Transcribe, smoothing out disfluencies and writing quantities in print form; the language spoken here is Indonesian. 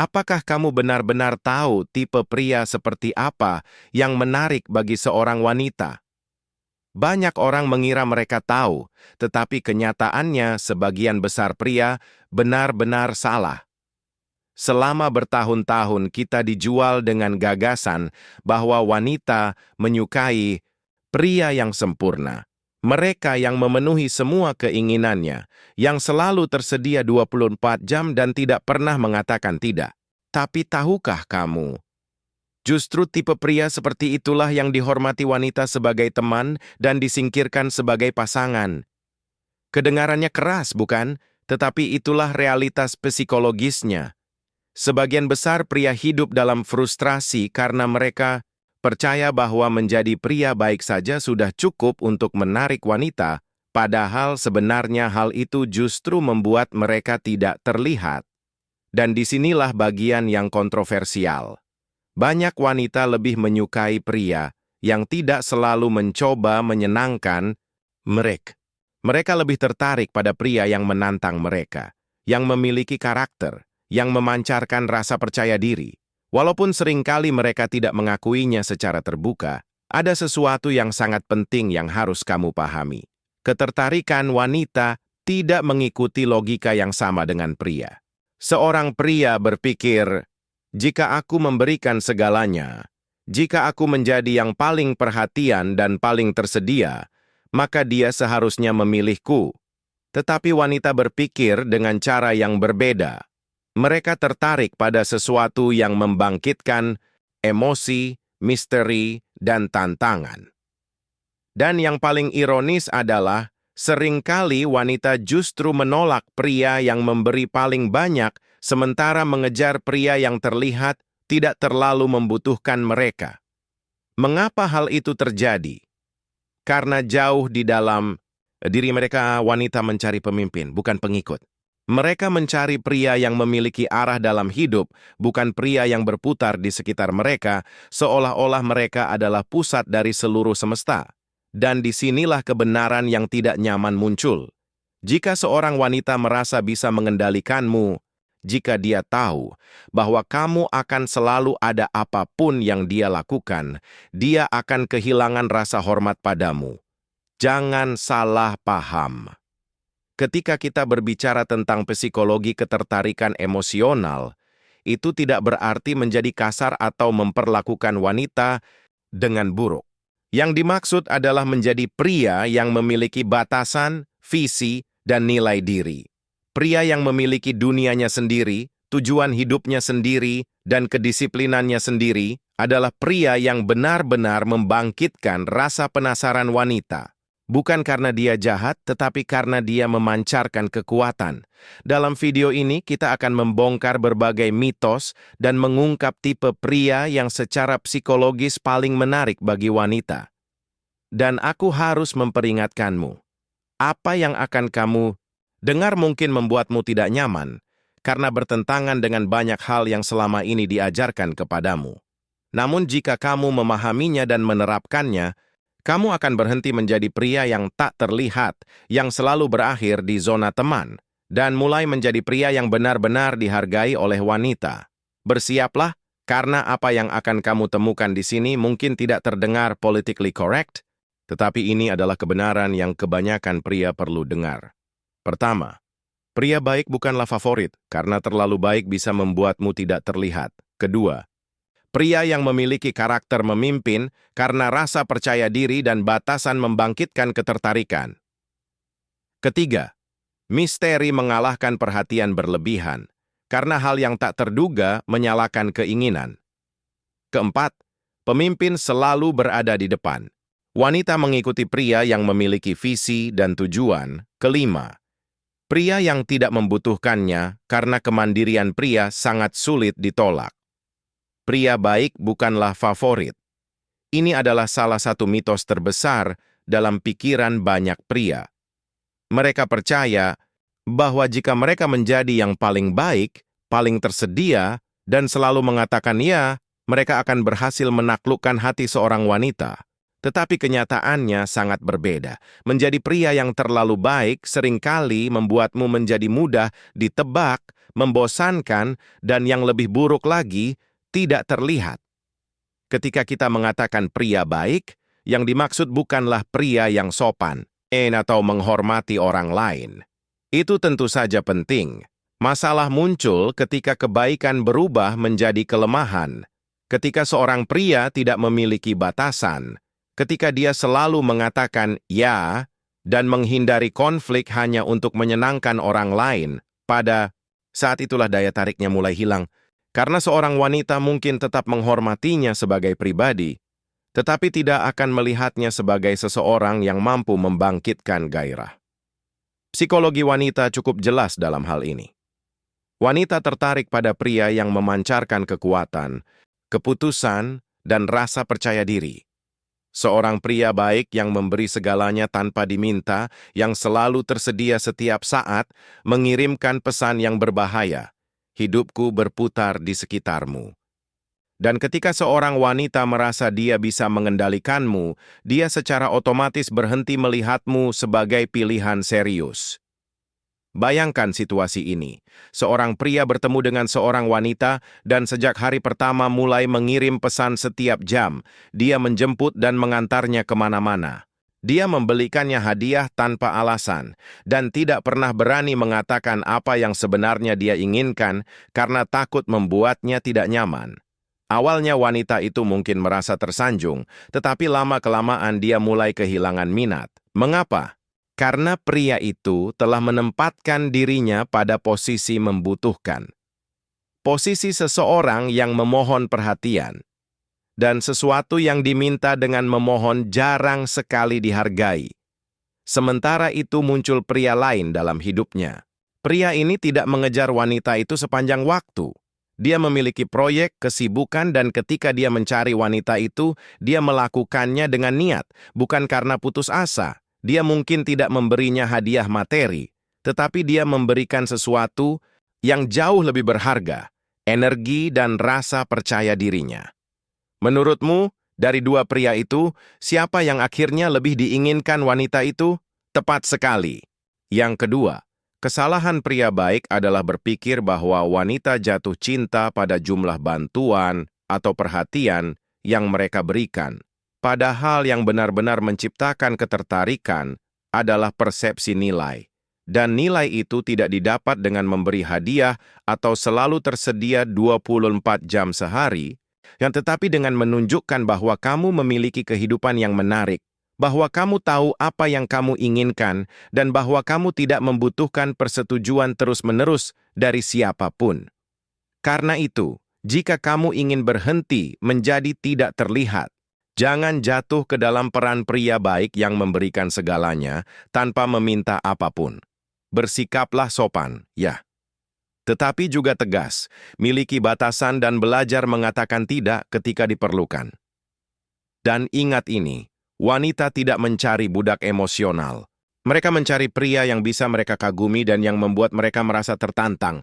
Apakah kamu benar-benar tahu tipe pria seperti apa yang menarik bagi seorang wanita? Banyak orang mengira mereka tahu, tetapi kenyataannya sebagian besar pria benar-benar salah. Selama bertahun-tahun kita dijual dengan gagasan bahwa wanita menyukai pria yang sempurna. Mereka yang memenuhi semua keinginannya, yang selalu tersedia 24 jam dan tidak pernah mengatakan tidak. Tapi tahukah kamu, justru tipe pria seperti itulah yang dihormati wanita sebagai teman dan disingkirkan sebagai pasangan. Kedengarannya keras, bukan? Tetapi itulah realitas psikologisnya. Sebagian besar pria hidup dalam frustrasi karena mereka percaya bahwa menjadi pria baik saja sudah cukup untuk menarik wanita, padahal sebenarnya hal itu justru membuat mereka tidak terlihat. Dan disinilah bagian yang kontroversial. Banyak wanita lebih menyukai pria yang tidak selalu mencoba menyenangkan mereka. Mereka lebih tertarik pada pria yang menantang mereka, yang memiliki karakter, yang memancarkan rasa percaya diri. Walaupun seringkali mereka tidak mengakuinya secara terbuka, ada sesuatu yang sangat penting yang harus kamu pahami. Ketertarikan wanita tidak mengikuti logika yang sama dengan pria. Seorang pria berpikir, jika aku memberikan segalanya, jika aku menjadi yang paling perhatian dan paling tersedia, maka dia seharusnya memilihku. Tetapi wanita berpikir dengan cara yang berbeda. Mereka tertarik pada sesuatu yang membangkitkan emosi, misteri, dan tantangan. Dan yang paling ironis adalah, seringkali wanita justru menolak pria yang memberi paling banyak, sementara mengejar pria yang terlihat tidak terlalu membutuhkan mereka. Mengapa hal itu terjadi? Karena jauh di dalam diri mereka, wanita mencari pemimpin, bukan pengikut. Mereka mencari pria yang memiliki arah dalam hidup, bukan pria yang berputar di sekitar mereka, seolah-olah mereka adalah pusat dari seluruh semesta. Dan disinilah kebenaran yang tidak nyaman muncul. Jika seorang wanita merasa bisa mengendalikanmu, jika dia tahu bahwa kamu akan selalu ada apapun yang dia lakukan, dia akan kehilangan rasa hormat padamu. Jangan salah paham. Ketika kita berbicara tentang psikologi ketertarikan emosional, itu tidak berarti menjadi kasar atau memperlakukan wanita dengan buruk. Yang dimaksud adalah menjadi pria yang memiliki batasan, visi, dan nilai diri. Pria yang memiliki dunianya sendiri, tujuan hidupnya sendiri, dan kedisiplinannya sendiri adalah pria yang benar-benar membangkitkan rasa penasaran wanita. Bukan karena dia jahat, tetapi karena dia memancarkan kekuatan. Dalam video ini, kita akan membongkar berbagai mitos dan mengungkap tipe pria yang secara psikologis paling menarik bagi wanita. Dan aku harus memperingatkanmu, apa yang akan kamu dengar mungkin membuatmu tidak nyaman, karena bertentangan dengan banyak hal yang selama ini diajarkan kepadamu. Namun jika kamu memahaminya dan menerapkannya, kamu akan berhenti menjadi pria yang tak terlihat, yang selalu berakhir di zona teman, dan mulai menjadi pria yang benar-benar dihargai oleh wanita. Bersiaplah, karena apa yang akan kamu temukan di sini mungkin tidak terdengar politically correct, tetapi ini adalah kebenaran yang kebanyakan pria perlu dengar. Pertama, pria baik bukanlah favorit, karena terlalu baik bisa membuatmu tidak terlihat. Kedua, pria yang memiliki karakter memimpin karena rasa percaya diri dan batasan membangkitkan ketertarikan. Ketiga, misteri mengalahkan perhatian berlebihan karena hal yang tak terduga menyalakan keinginan. Keempat, pemimpin selalu berada di depan. Wanita mengikuti pria yang memiliki visi dan tujuan. Kelima, pria yang tidak membutuhkannya karena kemandirian pria sangat sulit ditolak. Pria baik bukanlah favorit. Ini adalah salah satu mitos terbesar dalam pikiran banyak pria. Mereka percaya bahwa jika mereka menjadi yang paling baik, paling tersedia, dan selalu mengatakan ya, mereka akan berhasil menaklukkan hati seorang wanita. Tetapi kenyataannya sangat berbeda. Menjadi pria yang terlalu baik seringkali membuatmu menjadi mudah ditebak, membosankan, dan yang lebih buruk lagi, tidak terlihat. Ketika kita mengatakan pria baik, yang dimaksud bukanlah pria yang sopan, atau menghormati orang lain. Itu tentu saja penting. Masalah muncul ketika kebaikan berubah menjadi kelemahan. Ketika seorang pria tidak memiliki batasan, ketika dia selalu mengatakan "ya" dan menghindari konflik hanya untuk menyenangkan orang lain, pada saat itulah daya tariknya mulai hilang. Karena seorang wanita mungkin tetap menghormatinya sebagai pribadi, tetapi tidak akan melihatnya sebagai seseorang yang mampu membangkitkan gairah. Psikologi wanita cukup jelas dalam hal ini. Wanita tertarik pada pria yang memancarkan kekuatan, keputusan, dan rasa percaya diri. Seorang pria baik yang memberi segalanya tanpa diminta, yang selalu tersedia setiap saat, mengirimkan pesan yang berbahaya. Hidupku berputar di sekitarmu. Dan ketika seorang wanita merasa dia bisa mengendalikanmu, dia secara otomatis berhenti melihatmu sebagai pilihan serius. Bayangkan situasi ini. Seorang pria bertemu dengan seorang wanita dan sejak hari pertama mulai mengirim pesan setiap jam. Dia menjemput dan mengantarnya kemana-mana. Dia membelikannya hadiah tanpa alasan dan tidak pernah berani mengatakan apa yang sebenarnya dia inginkan karena takut membuatnya tidak nyaman. Awalnya wanita itu mungkin merasa tersanjung, tetapi lama-kelamaan dia mulai kehilangan minat. Mengapa? Karena pria itu telah menempatkan dirinya pada posisi membutuhkan. Posisi seseorang yang memohon perhatian. Dan sesuatu yang diminta dengan memohon jarang sekali dihargai. Sementara itu muncul pria lain dalam hidupnya. Pria ini tidak mengejar wanita itu sepanjang waktu. Dia memiliki proyek, kesibukan, dan ketika dia mencari wanita itu, dia melakukannya dengan niat, bukan karena putus asa. Dia mungkin tidak memberinya hadiah materi, tetapi dia memberikan sesuatu yang jauh lebih berharga, energi dan rasa percaya dirinya. Menurutmu, dari dua pria itu, siapa yang akhirnya lebih diinginkan wanita itu? Tepat sekali. Yang kedua, kesalahan pria baik adalah berpikir bahwa wanita jatuh cinta pada jumlah bantuan atau perhatian yang mereka berikan. Padahal yang benar-benar menciptakan ketertarikan adalah persepsi nilai. Dan nilai itu tidak didapat dengan memberi hadiah atau selalu tersedia 24 jam sehari, yang tetapi dengan menunjukkan bahwa kamu memiliki kehidupan yang menarik, bahwa kamu tahu apa yang kamu inginkan, dan bahwa kamu tidak membutuhkan persetujuan terus-menerus dari siapapun. Karena itu, jika kamu ingin berhenti menjadi tidak terlihat, jangan jatuh ke dalam peran pria baik yang memberikan segalanya tanpa meminta apapun. Bersikaplah sopan, ya. Tetapi juga tegas, miliki batasan dan belajar mengatakan tidak ketika diperlukan. Dan ingat ini, wanita tidak mencari budak emosional. Mereka mencari pria yang bisa mereka kagumi dan yang membuat mereka merasa tertantang.